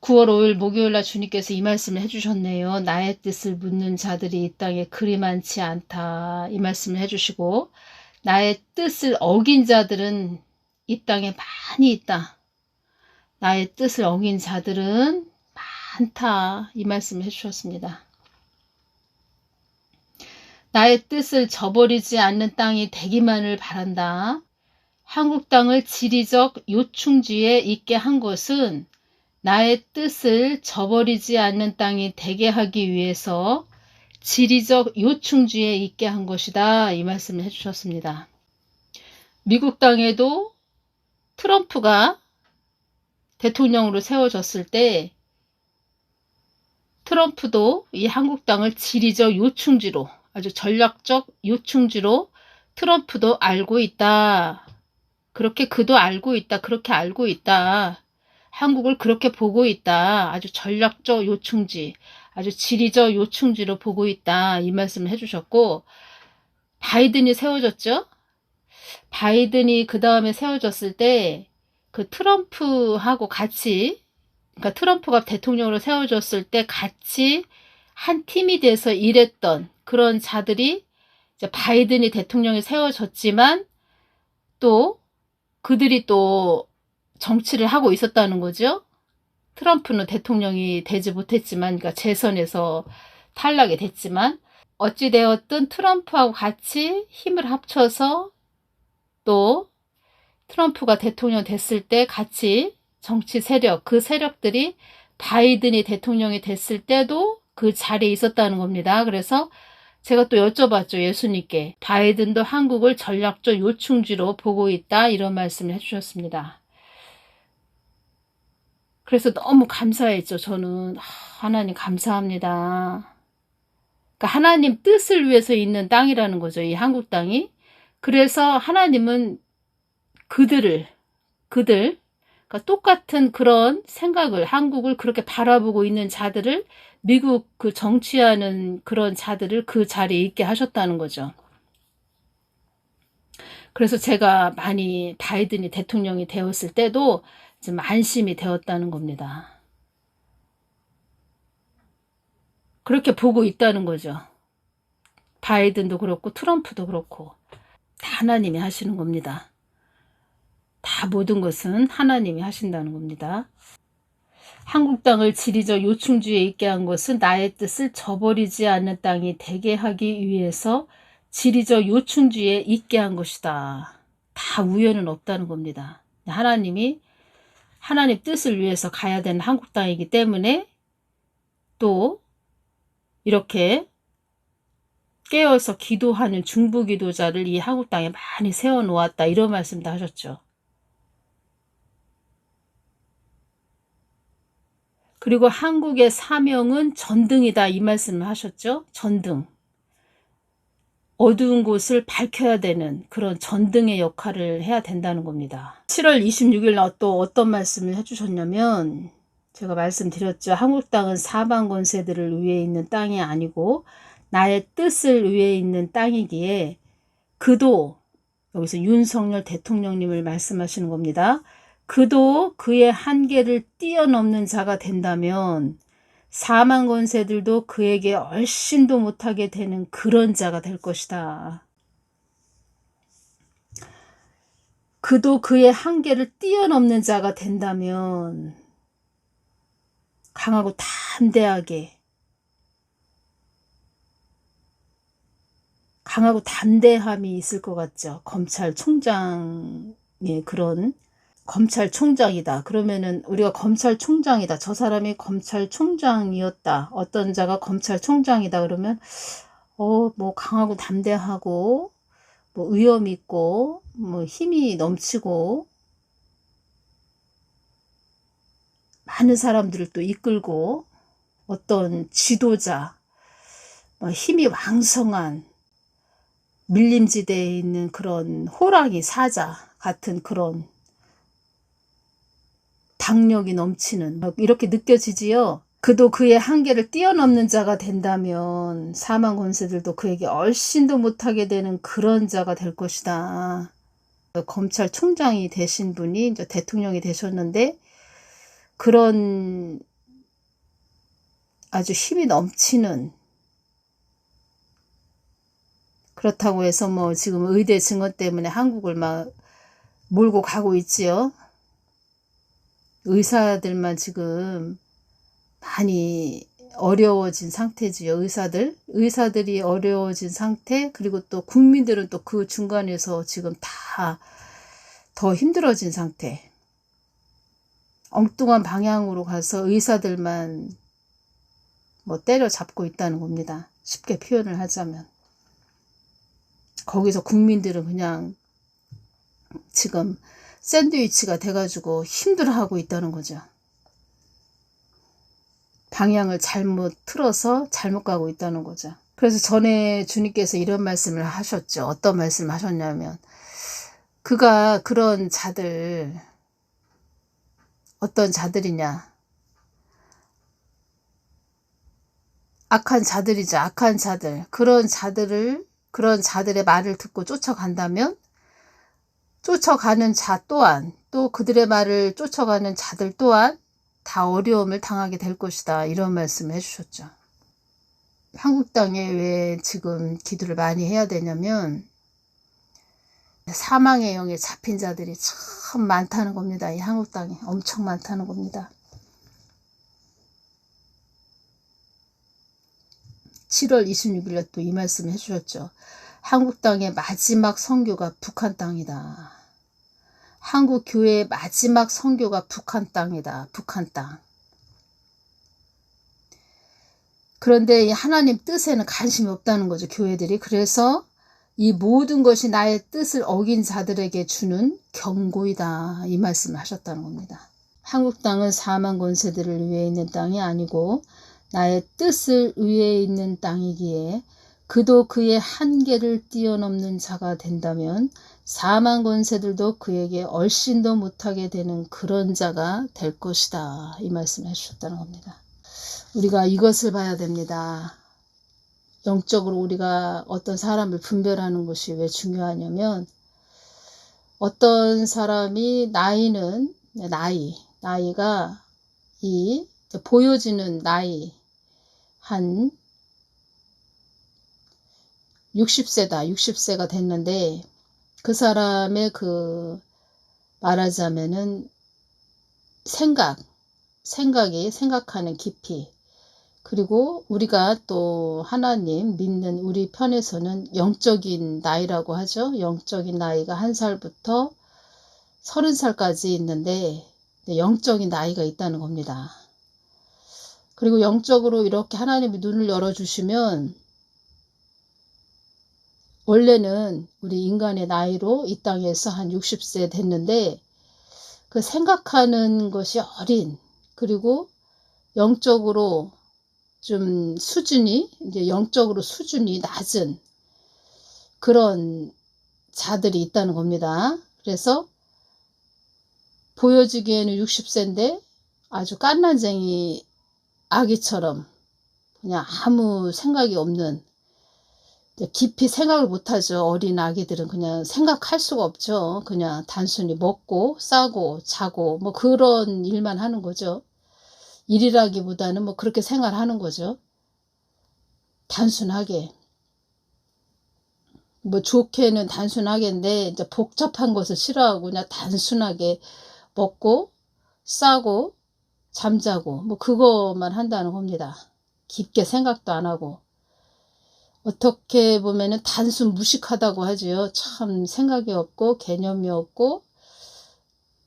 9월 5일 목요일날 주님께서 이 말씀을 해주셨네요. 나의 뜻을 묻는 자들이 이 땅에 그리 많지 않다. 이 말씀을 해주시고, 나의 뜻을 어긴 자들은 이 땅에 많이 있다. 나의 뜻을 어긴 자들은 많다. 이 말씀을 해주셨습니다. 나의 뜻을 저버리지 않는 땅이 되기만을 바란다. 한국 땅을 지리적 요충지에 있게 한 것은 나의 뜻을 저버리지 않는 땅이 되게 하기 위해서 지리적 요충지에 있게 한 것이다. 이 말씀을 해주셨습니다. 미국 땅에도 트럼프가 대통령으로 세워졌을 때 트럼프도 이 한국 땅을 지리적 요충지로, 아주 전략적 요충지로 트럼프도 알고 있다. 그렇게 그도 알고 있다. 그렇게 알고 있다. 한국을 그렇게 보고 있다. 아주 전략적 요충지, 아주 지리적 요충지로 보고 있다. 이 말씀을 해주셨고, 바이든이 세워졌죠. 바이든이 그 다음에 세워졌을 때 그 트럼프하고 같이, 그러니까 트럼프가 대통령으로 세워졌을 때 같이 한 팀이 돼서 일했던 그런 자들이 이제 바이든이 대통령이 세워졌지만 또 그들이 또 정치를 하고 있었다는 거죠. 트럼프는 대통령이 되지 못했지만, 그러니까 재선에서 탈락이 됐지만, 어찌되었든 트럼프하고 같이 힘을 합쳐서 또 트럼프가 대통령 됐을 때 같이 정치 세력, 그 세력들이 바이든이 대통령이 됐을 때도 그 자리에 있었다는 겁니다. 그래서 제가 또 여쭤봤죠. 예수님께. 바이든도 한국을 전략적 요충지로 보고 있다. 이런 말씀을 해주셨습니다. 그래서 너무 감사했죠. 저는 하나님 감사합니다. 그러니까 하나님 뜻을 위해서 있는 땅이라는 거죠. 이 한국 땅이. 그래서 하나님은 그들 그러니까 똑같은 그런 생각을, 한국을 그렇게 바라보고 있는 자들을, 미국 그 정치하는 그런 자들을 그 자리에 있게 하셨다는 거죠. 그래서 제가 많이 바이든이 대통령이 되었을 때도 좀 안심이 되었다는 겁니다. 그렇게 보고 있다는 거죠. 바이든도 그렇고 트럼프도 그렇고 다 하나님이 하시는 겁니다. 다 모든 것은 하나님이 하신다는 겁니다. 한국 땅을 지리적 요충지에 있게 한 것은 나의 뜻을 저버리지 않는 땅이 되게 하기 위해서 지리적 요충지에 있게 한 것이다. 다 우연은 없다는 겁니다. 하나님이 하나님 뜻을 위해서 가야 되는 한국 땅이기 때문에 또 이렇게 깨어서 기도하는 중보기도자를 이 한국 땅에 많이 세워놓았다. 이런 말씀도 하셨죠. 그리고 한국의 사명은 전등이다. 이 말씀을 하셨죠. 전등. 어두운 곳을 밝혀야 되는 그런 전등의 역할을 해야 된다는 겁니다. 7월 26일 날 또 어떤 말씀을 해주셨냐면, 제가 말씀드렸죠. 한국 땅은 사방 권세들을 위해 있는 땅이 아니고 나의 뜻을 위해 있는 땅이기에 그도, 여기서 윤석열 대통령님을 말씀하시는 겁니다. 그도 그의 한계를 뛰어넘는 자가 된다면 사망 권세들도 그에게 얼씬도 못하게 되는 그런 자가 될 것이다. 그도 그의 한계를 뛰어넘는 자가 된다면 강하고 담대하게, 강하고 담대함이 있을 것 같죠. 검찰총장의 그런, 검찰총장이다. 그러면은 우리가 검찰총장이다. 저 사람이 검찰총장이었다. 어떤 자가 검찰총장이다. 그러면 뭐 강하고 담대하고 뭐 위엄 있고 뭐 힘이 넘치고 많은 사람들을 또 이끌고 어떤 지도자, 힘이 왕성한 밀림지대에 있는 그런 호랑이 사자 같은 그런 박력이 넘치는, 이렇게 느껴지지요. 그도 그의 한계를 뛰어넘는 자가 된다면 사망 권세들도 그에게 얼씬도 못하게 되는 그런 자가 될 것이다. 검찰총장이 되신 분이 이제 대통령이 되셨는데 그런 아주 힘이 넘치는, 그렇다고 해서 뭐 지금 의대 증원 때문에 한국을 막 몰고 가고 있지요. 의사들만 지금 많이 어려워진 상태지요. 의사들이 어려워진 상태, 그리고 또 국민들은 또 그 중간에서 지금 다 더 힘들어진 상태. 엉뚱한 방향으로 가서 의사들만 뭐 때려잡고 있다는 겁니다. 쉽게 표현을 하자면. 거기서 국민들은 그냥 지금 샌드위치가 돼가지고 힘들어하고 있다는 거죠. 방향을 잘못 틀어서 잘못 가고 있다는 거죠. 그래서 전에 주님께서 이런 말씀을 하셨죠. 어떤 말씀을 하셨냐면, 그가 그런 자들, 어떤 자들이냐, 악한 자들이죠. 악한 자들. 그런 자들의 말을 듣고 쫓아간다면, 쫓아가는 자 또한, 또 그들의 말을 쫓아가는 자들 또한 다 어려움을 당하게 될 것이다. 이런 말씀을 해주셨죠. 한국 땅에 왜 지금 기도를 많이 해야 되냐면, 사망의 영에 잡힌 자들이 참 많다는 겁니다. 이 한국 땅에 엄청 많다는 겁니다. 7월 26일에 또 이 말씀 해주셨죠. 한국 땅의 마지막 선교가 북한 땅이다. 한국 교회의 마지막 선교가 북한 땅이다. 북한 땅. 그런데 이 하나님 뜻에는 관심이 없다는 거죠. 교회들이. 그래서 이 모든 것이 나의 뜻을 어긴 자들에게 주는 경고이다. 이 말씀을 하셨다는 겁니다. 한국 땅은 4만 권세들을 위해 있는 땅이 아니고 나의 뜻을 위해 있는 땅이기에 그도 그의 한계를 뛰어넘는 자가 된다면 4만 권세들도 그에게 얼씬도 못하게 되는 그런 자가 될 것이다. 이 말씀을 해주셨다는 겁니다. 우리가 이것을 봐야 됩니다. 영적으로 우리가 어떤 사람을 분별하는 것이 왜 중요하냐면, 어떤 사람이 나이가 이 보여지는 나이 한 60세가 됐는데, 그 사람의 말하자면은 생각하는 깊이, 그리고 우리가 또 하나님 믿는 우리 편에서는 영적인 나이라고 하죠. 영적인 나이가 1살부터 30살까지 있는데 영적인 나이가 있다는 겁니다. 그리고 영적으로 이렇게 하나님이 눈을 열어주시면 원래는 우리 인간의 나이로 이 땅에서 한 60세 됐는데 그 생각하는 것이 어린, 그리고 영적으로 좀 영적으로 수준이 낮은 그런 자들이 있다는 겁니다. 그래서 보여지기에는 60세인데 아주 깐난쟁이 아기처럼 그냥 아무 생각이 없는, 깊이 생각을 못하죠. 어린 아기들은 그냥 생각할 수가 없죠. 그냥 단순히 먹고 싸고 자고 뭐 그런 일만 하는 거죠. 일이라기보다는 뭐 그렇게 생활하는 거죠. 단순하게. 뭐 좋게는 단순하게인데 이제 복잡한 것을 싫어하고 그냥 단순하게 먹고 싸고 잠자고 뭐 그것만 한다는 겁니다. 깊게 생각도 안 하고. 어떻게 보면은 단순 무식하다고 하지요. 참 생각이 없고 개념이 없고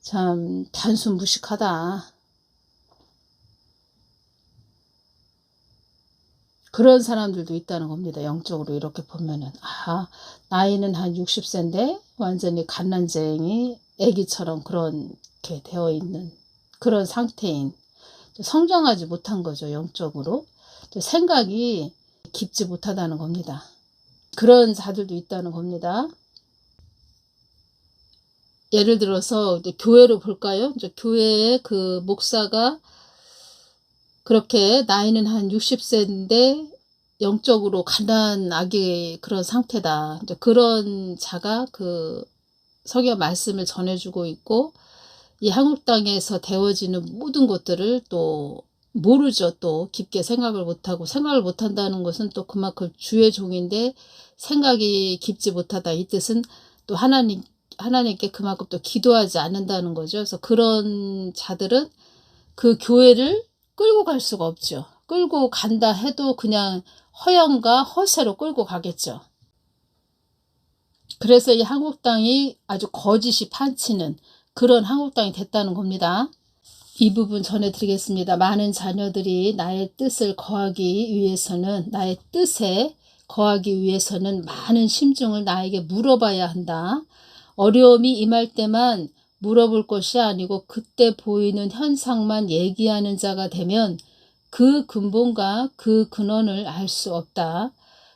참 단순 무식하다. 그런 사람들도 있다는 겁니다. 영적으로 이렇게 보면은. 나이는 한 60세인데 완전히 갓난쟁이 애기처럼 그렇게 되어 있는 그런 상태인, 성장하지 못한 거죠. 영적으로. 생각이 깊지 못하다는 겁니다. 그런 자들도 있다는 겁니다. 예를 들어서 이제 교회로 볼까요? 이제 교회의 그 목사가 그렇게 나이는 한 60세인데 영적으로 가난하게 그런 상태다. 이제 그런 자가 그 성경 말씀을 전해주고 있고 이 한국 땅에서 되어지는 모든 것들을 또 모르죠. 또 깊게 생각을 못하고, 생각을 못한다는 것은 또 그만큼 주의 종인데 생각이 깊지 못하다, 이 뜻은 또 하나님께 그만큼 또 기도하지 않는다는 거죠. 그래서 그런 자들은 그 교회를 끌고 갈 수가 없죠. 끌고 간다 해도 그냥 허영과 허세로 끌고 가겠죠. 그래서 이 한국당이 아주 거짓이 판치는 그런 한국당이 됐다는 겁니다. 이 부분 전해드리겠습니다. 많은 자녀들이 나의 뜻을 거하기 위해서는, 나의 뜻에 거하기 위해서는 많은 심중을 나에게 물어봐야 한다. 어려움이 임할 때만 물어볼 것이 아니고 그때 보이는 현상만 얘기하는 자가 되면 그 근본과 그 근원을 알 수 없다.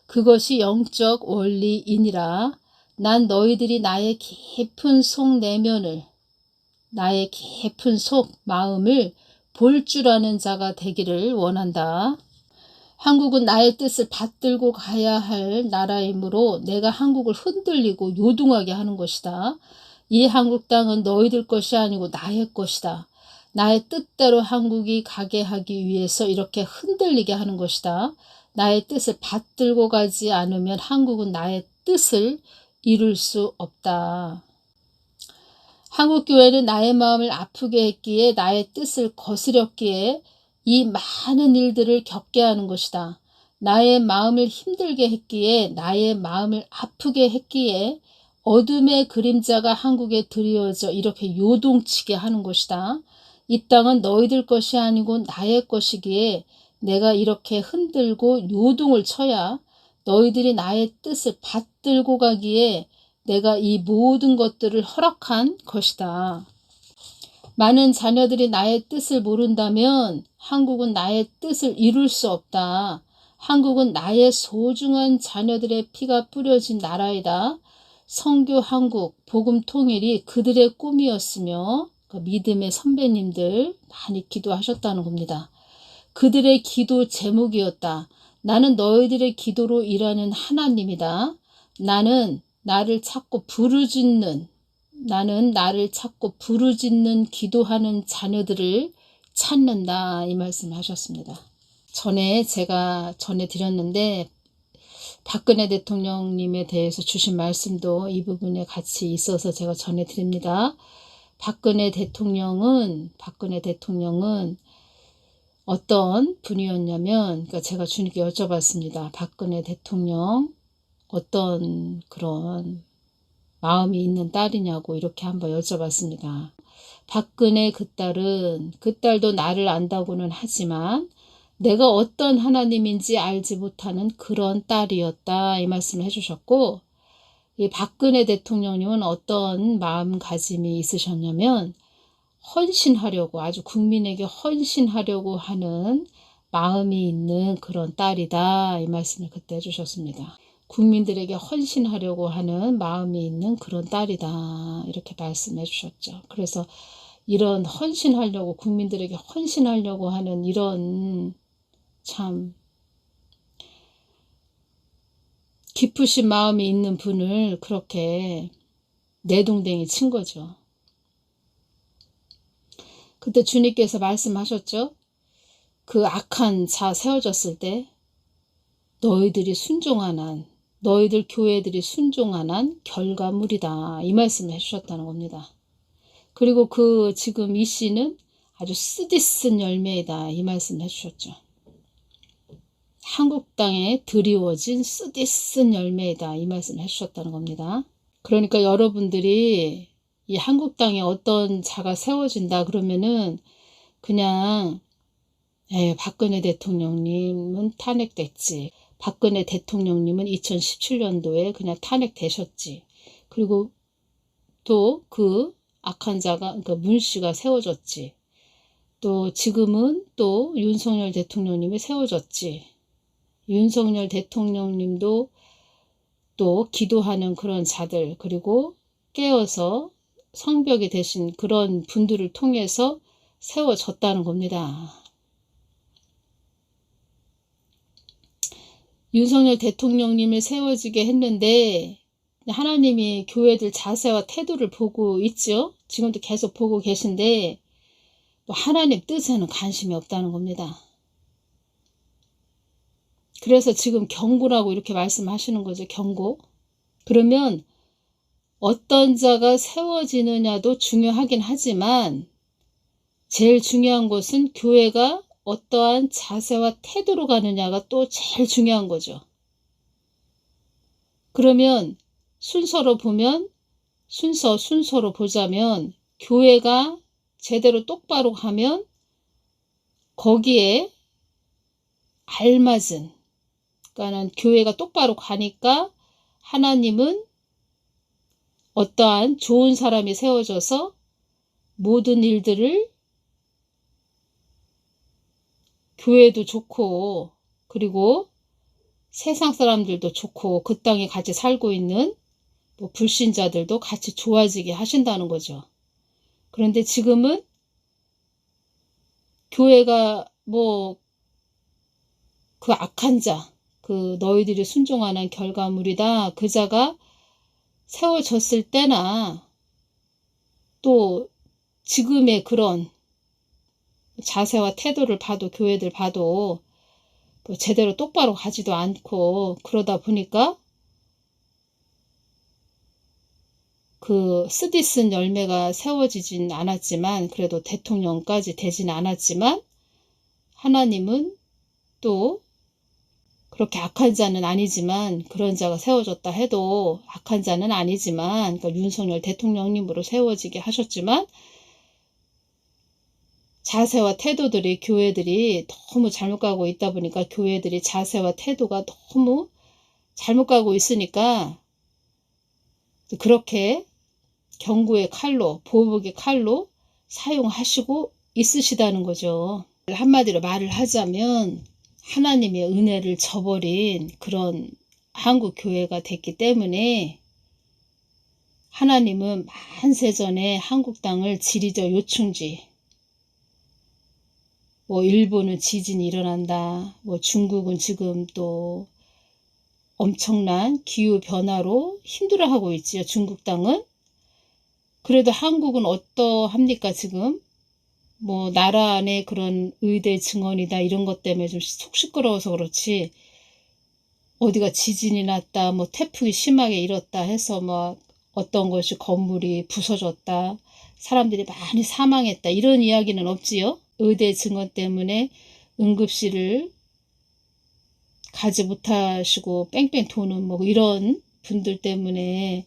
그것이 영적 원리이니라. 난 너희들이 나의 깊은 속 내면을, 나의 깊은 속 마음을 볼 줄 아는 자가 되기를 원한다. 한국은 나의 뜻을 받들고 가야 할 나라이므로 내가 한국을 흔들리고 요동하게 하는 것이다. 이 한국 땅은 너희들 것이 아니고 나의 것이다. 나의 뜻대로 한국이 가게 하기 위해서 이렇게 흔들리게 하는 것이다. 나의 뜻을 받들고 가지 않으면 한국은 나의 뜻을 이룰 수 없다. 한국교회는 나의 마음을 아프게 했기에, 나의 뜻을 거스렸기에 이 많은 일들을 겪게 하는 것이다. 나의 마음을 힘들게 했기에, 나의 마음을 아프게 했기에 어둠의 그림자가 한국에 드리워져 이렇게 요동치게 하는 것이다. 이 땅은 너희들 것이 아니고 나의 것이기에 내가 이렇게 흔들고 요동을 쳐야 너희들이 나의 뜻을 받들고 가기에 내가 이 모든 것들을 허락한 것이다. 많은 자녀들이 나의 뜻을 모른다면 한국은 나의 뜻을 이룰 수 없다. 한국은 나의 소중한 자녀들의 피가 뿌려진 나라이다. 선교 한국, 복음 통일이 그들의 꿈이었으며 믿음의 선배님들 많이 기도하셨다는 겁니다. 그들의 기도 제목이었다. 나는 너희들의 기도로 일하는 하나님이다. 나는 나를 찾고 부르짖는 기도하는 자녀들을 찾는다, 이 말씀을 하셨습니다. 전에 제가 전해드렸는데 박근혜 대통령님에 대해서 주신 말씀도 이 부분에 같이 있어서 제가 전해드립니다. 박근혜 대통령은 어떤 분이었냐면, 그러니까 제가 주님께 여쭤봤습니다. 박근혜 대통령 어떤 그런 마음이 있는 딸이냐고 이렇게 한번 여쭤봤습니다. 박근혜 그 딸도 나를 안다고는 하지만 내가 어떤 하나님인지 알지 못하는 그런 딸이었다, 이 말씀을 해주셨고, 이 박근혜 대통령님은 어떤 마음가짐이 있으셨냐면 헌신하려고, 아주 국민에게 헌신하려고 하는 마음이 있는 그런 딸이다, 이 말씀을 그때 해주셨습니다. 국민들에게 헌신하려고 하는 마음이 있는 그런 딸이다, 이렇게 말씀해 주셨죠. 그래서 이런 헌신하려고, 국민들에게 헌신하려고 하는 이런 참 깊으신 마음이 있는 분을 그렇게 내동댕이 친 거죠. 그때 주님께서 말씀하셨죠. 그 악한 자 세워졌을 때 너희들이 순종한 한, 너희들 교회들이 순종한 한 결과물이다, 이 말씀을 해주셨다는 겁니다. 그리고 지금 이 씨는 아주 쓰디쓴 열매이다, 이 말씀을 해주셨죠. 한국 땅에 드리워진 쓰디쓴 열매이다, 이 말씀을 해주셨다는 겁니다. 그러니까 여러분들이 이 한국 땅에 어떤 자가 세워진다 그러면은 그냥 박근혜 대통령님은 탄핵됐지, 박근혜 대통령님은 2017년도에 그냥 탄핵되셨지, 그리고 또 그 악한 자가, 그러니까 문 씨가 세워졌지, 또 지금은 또 윤석열 대통령님이 세워졌지, 윤석열 대통령님도 또 기도하는 그런 자들, 그리고 깨어서 성벽이 되신 그런 분들을 통해서 세워졌다는 겁니다. 윤석열 대통령님을 세워지게 했는데 하나님이 교회들 자세와 태도를 보고 있죠. 지금도 계속 보고 계신데 또 하나님 뜻에는 관심이 없다는 겁니다. 그래서 지금 경고라고 이렇게 말씀하시는 거죠. 경고. 그러면 어떤 자가 세워지느냐도 중요하긴 하지만 제일 중요한 것은 교회가 어떠한 자세와 태도로 가느냐가 또 제일 중요한 거죠. 그러면 순서로 보면 순서로 보자면 교회가 제대로 똑바로 가면 거기에 알맞은, 그러니까 교회가 똑바로 가니까 하나님은 어떠한 좋은 사람이 세워져서 모든 일들을, 교회도 좋고 그리고 세상 사람들도 좋고 그 땅에 같이 살고 있는 뭐 불신자들도 같이 좋아지게 하신다는 거죠. 그런데 지금은 교회가 뭐 그 악한 자, 그 너희들이 순종하는 결과물이다, 그 자가 세워졌을 때나 또 지금의 그런 자세와 태도를 봐도 교회들 봐도 뭐 제대로 똑바로 가지도 않고 그러다 보니까 그 쓰디쓴 열매가 세워지진 않았지만 그래도 대통령까지 되진 않았지만 하나님은 또 그렇게 악한 자는 아니지만 그런 자가 세워졌다 해도 악한 자는 아니지만 그러니까 윤석열 대통령님으로 세워지게 하셨지만 자세와 태도들이 교회들이 너무 잘못 가고 있다 보니까 교회들이 자세와 태도가 너무 잘못 가고 있으니까 그렇게 경고의 칼로 보복의 칼로 사용하시고 있으시다는 거죠. 한마디로 말을 하자면 하나님의 은혜를 저버린 그런 한국 교회가 됐기 때문에 하나님은 만세전에 한국 땅을 지리적 요충지, 뭐 일본은 지진이 일어난다, 뭐 중국은 지금 또 엄청난 기후변화로 힘들어하고 있지요. 중국 땅은. 그래도 한국은 어떠합니까 지금? 뭐 나라 안에 그런 의대 증언이다 이런 것 때문에 좀 속 시끄러워서 그렇지 어디가 지진이 났다, 뭐 태풍이 심하게 일었다 해서 뭐 어떤 것이 건물이 부서졌다, 사람들이 많이 사망했다 이런 이야기는 없지요. 의대 증언 때문에 응급실을 가지 못하시고 뺑뺑 도는 뭐 이런 분들 때문에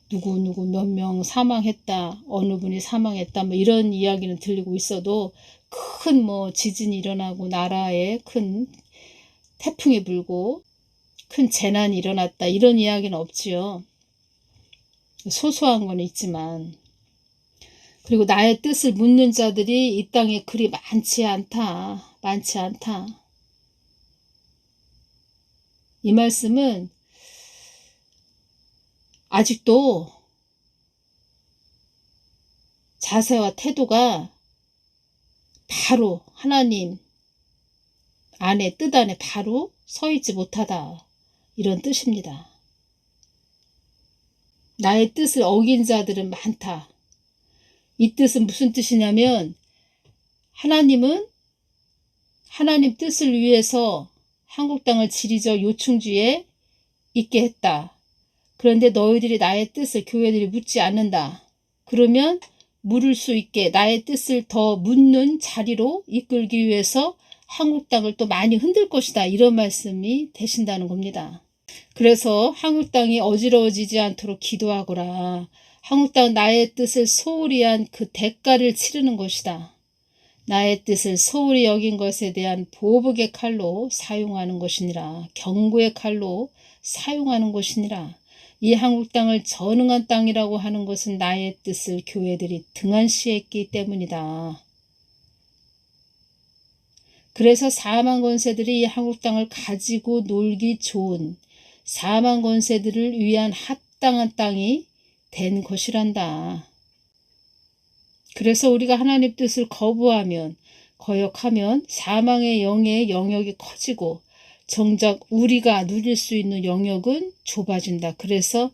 누구 몇 명 사망했다, 어느 분이 사망했다 뭐 이런 이야기는 들리고 있어도 큰 뭐 지진이 일어나고 나라에 큰 태풍이 불고 큰 재난이 일어났다 이런 이야기는 없지요. 소소한 건 있지만. 그리고 나의 뜻을 묻는 자들이 이 땅에 그리 많지 않다. 이 말씀은 아직도 자세와 태도가 바로 하나님 안에 뜻 안에 바로 서 있지 못하다 이런 뜻입니다. 나의 뜻을 어긴 자들은 많다. 이 뜻은 무슨 뜻이냐면 하나님은 하나님 뜻을 위해서 한국 땅을 지리적 요충지에 있게 했다. 그런데 너희들이 나의 뜻을 교회들이 묻지 않는다. 그러면 물을 수 있게 나의 뜻을 더 묻는 자리로 이끌기 위해서 한국 땅을 또 많이 흔들 것이다. 이런 말씀이 되신다는 겁니다. 그래서 한국 땅이 어지러워지지 않도록 기도하거라. 한국 땅은 나의 뜻을 소홀히 한 그 대가를 치르는 것이다. 나의 뜻을 소홀히 여긴 것에 대한 보복의 칼로 사용하는 것이니라. 경고의 칼로 사용하는 것이니라. 이 한국 땅을 전능한 땅이라고 하는 것은 나의 뜻을 교회들이 등한시했기 때문이다. 그래서 사망 권세들이 이 한국 땅을 가지고 놀기 좋은 사망 권세들을 위한 합당한 땅이 된 것이란다. 그래서 우리가 하나님 뜻을 거부하면 거역하면 사망의 영의 영역이 커지고 정작 우리가 누릴 수 있는 영역은 좁아진다. 그래서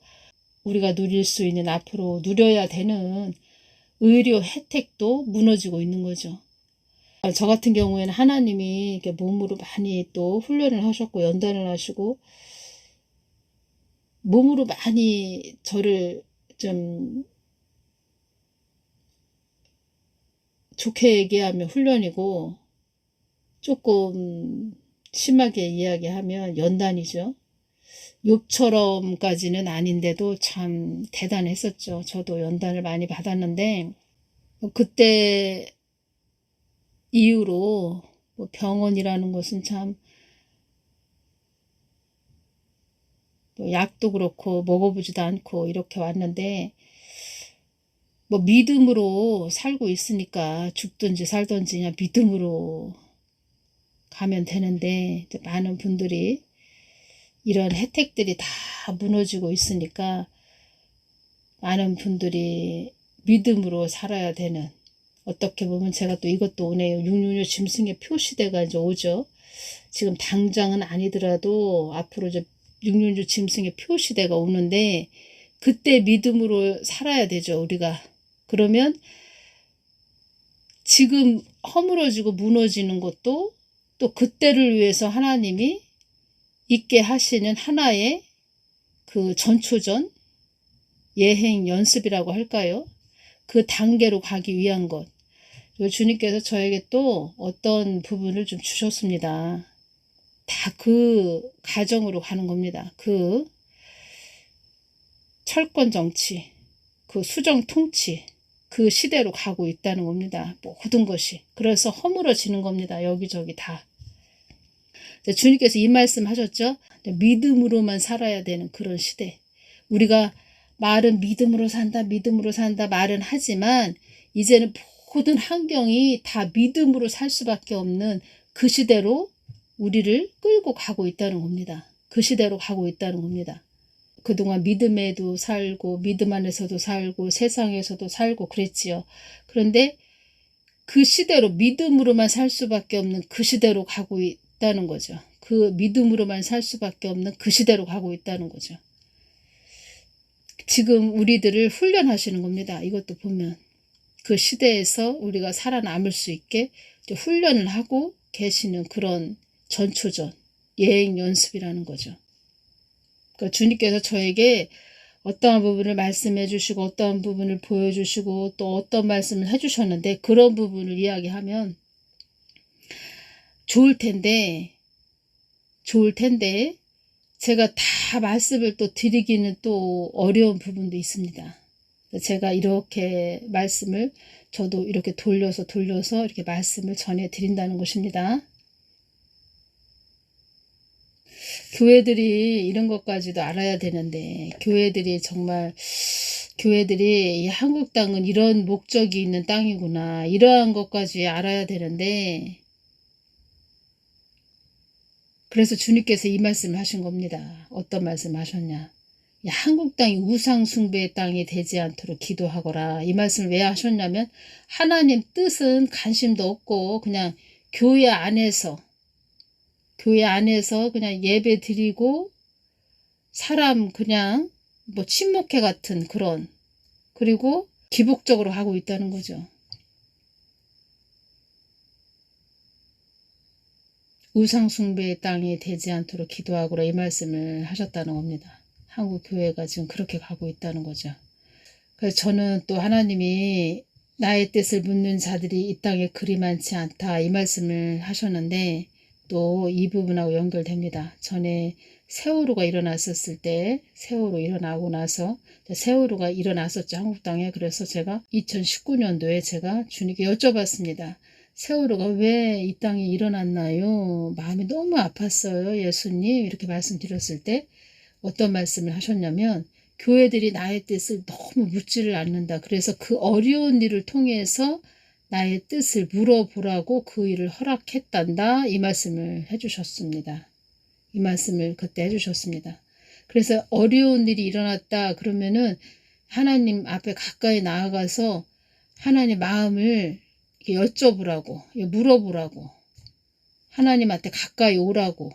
우리가 누릴 수 있는 앞으로 누려야 되는 의료 혜택도 무너지고 있는 거죠. 저 같은 경우에는 하나님이 이렇게 몸으로 많이 또 훈련을 하셨고 연단을 하시고 몸으로 많이 저를 좀 좋게 얘기하면 훈련이고 조금 심하게 이야기하면 연단이죠. 욥처럼까지는 아닌데도 참 대단했었죠. 저도 연단을 많이 받았는데 그때 이후로 병원이라는 것은 참 약도 그렇고 먹어보지도 않고 이렇게 왔는데 믿음으로 살고 있으니까 죽든지 살든지 그냥 믿음으로 가면 되는데 많은 분들이 이런 혜택들이 다 무너지고 있으니까 많은 분들이 믿음으로 살아야 되는, 어떻게 보면 제가 또 이것도 오네요. 666 짐승의 표시대가 이제 오죠. 지금 당장은 아니더라도 앞으로 이제 666 짐승의 표시대가 오는데 그때 믿음으로 살아야 되죠, 우리가. 그러면 지금 허물어지고 무너지는 것도 또 그때를 위해서 하나님이 있게 하시는 하나의 그 전초전, 예행 연습이라고 할까요? 그 단계로 가기 위한 것. 주님께서 저에게 또 어떤 부분을 좀 주셨습니다. 다 그 가정으로 가는 겁니다. 그 철권 정치, 그 수정 통치, 그 시대로 가고 있다는 겁니다. 모든 것이. 그래서 허물어지는 겁니다. 여기저기 다. 주님께서 이 말씀 하셨죠. 믿음으로만 살아야 되는 그런 시대. 우리가 말은 믿음으로 산다, 믿음으로 산다 말은 하지만 이제는 모든 환경이 다 믿음으로 살 수밖에 없는 그 시대로 우리를 끌고 가고 있다는 겁니다. 그 시대로 가고 있다는 겁니다. 그동안 믿음에도 살고 믿음 안에서도 살고 세상에서도 살고 그랬지요. 그런데 그 시대로 믿음으로만 살 수밖에 없는 그 시대로 가고 있다는 거죠. 그 믿음으로만 살 수밖에 없는 그 시대로 가고 있다는 거죠. 지금 우리들을 훈련하시는 겁니다. 이것도 보면 그 시대에서 우리가 살아남을 수 있게 훈련을 하고 계시는 그런 전초전, 예행 연습이라는 거죠. 그러니까 주님께서 저에게 어떠한 부분을 말씀해 주시고 어떠한 부분을 보여주시고 또 어떤 말씀을 해주셨는데 그런 부분을 이야기하면 좋을 텐데 제가 다 말씀을 또 드리기는 또 어려운 부분도 있습니다. 제가 이렇게 말씀을 저도 이렇게 돌려서 이렇게 말씀을 전해 드린다는 것입니다. 교회들이 이런 것까지도 알아야 되는데 교회들이 이 한국 땅은 이런 목적이 있는 땅이구나 이러한 것까지 알아야 되는데 그래서 주님께서 이 말씀을 하신 겁니다. 어떤 말씀 하셨냐. 한국 땅이 우상 숭배의 땅이 되지 않도록 기도하거라. 이 말씀을 왜 하셨냐면 하나님 뜻은 관심도 없고 그냥 교회 안에서 그냥 예배 드리고 사람 그냥 친목회 같은 그런 그리고 기복적으로 하고 있다는 거죠. 우상숭배의 땅이 되지 않도록 기도하거라 이 말씀을 하셨다는 겁니다. 한국 교회가 지금 그렇게 가고 있다는 거죠. 그래서 저는 또 하나님이 나의 뜻을 묻는 자들이 이 땅에 그리 많지 않다 이 말씀을 하셨는데 또 이 부분하고 연결됩니다. 전에 세월호가 일어났었을 때 세월호 일어나고 나서 세월호가 일어났었죠. 한국 땅에. 그래서 제가 2019년도에 제가 주님께 여쭤봤습니다. 세월호가 왜 이 땅에 일어났나요? 마음이 너무 아팠어요. 예수님 이렇게 말씀드렸을 때 어떤 말씀을 하셨냐면 교회들이 나의 뜻을 너무 묻지를 않는다. 그래서 그 어려운 일을 통해서 나의 뜻을 물어보라고 그 일을 허락했단다. 이 말씀을 해주셨습니다. 이 말씀을 그때 해주셨습니다. 그래서 어려운 일이 일어났다 그러면은 하나님 앞에 가까이 나아가서 하나님 마음을 여쭤보라고 물어보라고 하나님한테 가까이 오라고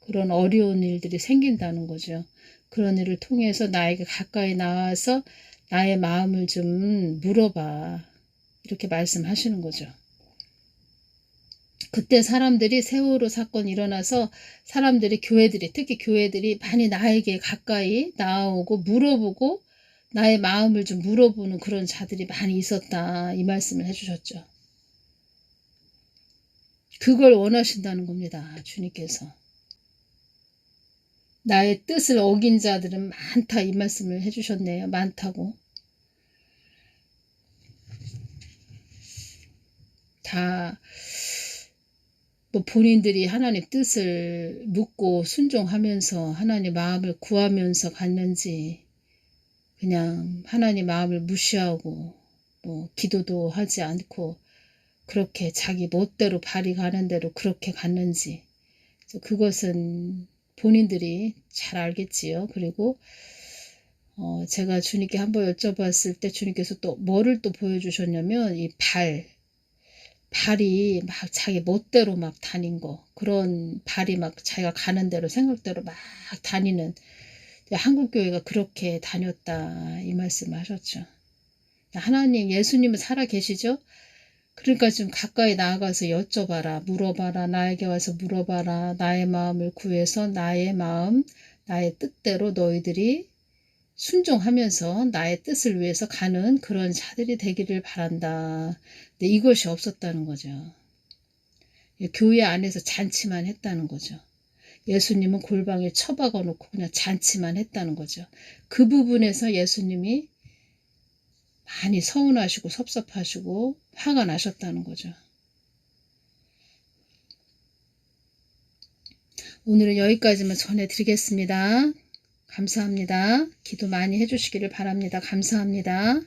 그런 어려운 일들이 생긴다는 거죠. 그런 일을 통해서 나에게 가까이 나와서 나의 마음을 좀 물어봐 이렇게 말씀하시는 거죠. 그때 사람들이 세월호 사건이 일어나서 사람들이 교회들이 특히 교회들이 많이 나에게 가까이 나오고 물어보고 나의 마음을 좀 물어보는 그런 자들이 많이 있었다. 이 말씀을 해주셨죠. 그걸 원하신다는 겁니다. 주님께서. 나의 뜻을 어긴 자들은 많다. 이 말씀을 해주셨네요. 많다고. 다 뭐 본인들이 하나님 뜻을 묻고 순종하면서 하나님 마음을 구하면서 갔는지 그냥 하나님 마음을 무시하고 뭐 기도도 하지 않고 그렇게 자기 멋대로 발이 가는 대로 그렇게 갔는지 그것은 본인들이 잘 알겠지요. 그리고 제가 주님께 한번 여쭤봤을 때 주님께서 또 뭐를 또 보여주셨냐면 이 발이 막 자기 멋대로 막 다닌 거 그런 발이 막 자기가 가는 대로 생각대로 막 다니는 한국교회가 그렇게 다녔다 이 말씀을 하셨죠. 하나님 예수님은 살아 계시죠? 그러니까 좀 가까이 나아가서 여쭤봐라 물어봐라 나에게 와서 물어봐라 나의 마음을 구해서 나의 마음 나의 뜻대로 너희들이 순종하면서 나의 뜻을 위해서 가는 그런 자들이 되기를 바란다. 근데 이것이 없었다는 거죠. 교회 안에서 잔치만 했다는 거죠. 예수님은 골방에 처박아 놓고 그냥 잔치만 했다는 거죠. 그 부분에서 예수님이 많이 서운하시고 섭섭하시고 화가 나셨다는 거죠. 오늘은 여기까지만 전해드리겠습니다. 감사합니다. 기도 많이 해주시기를 바랍니다. 감사합니다.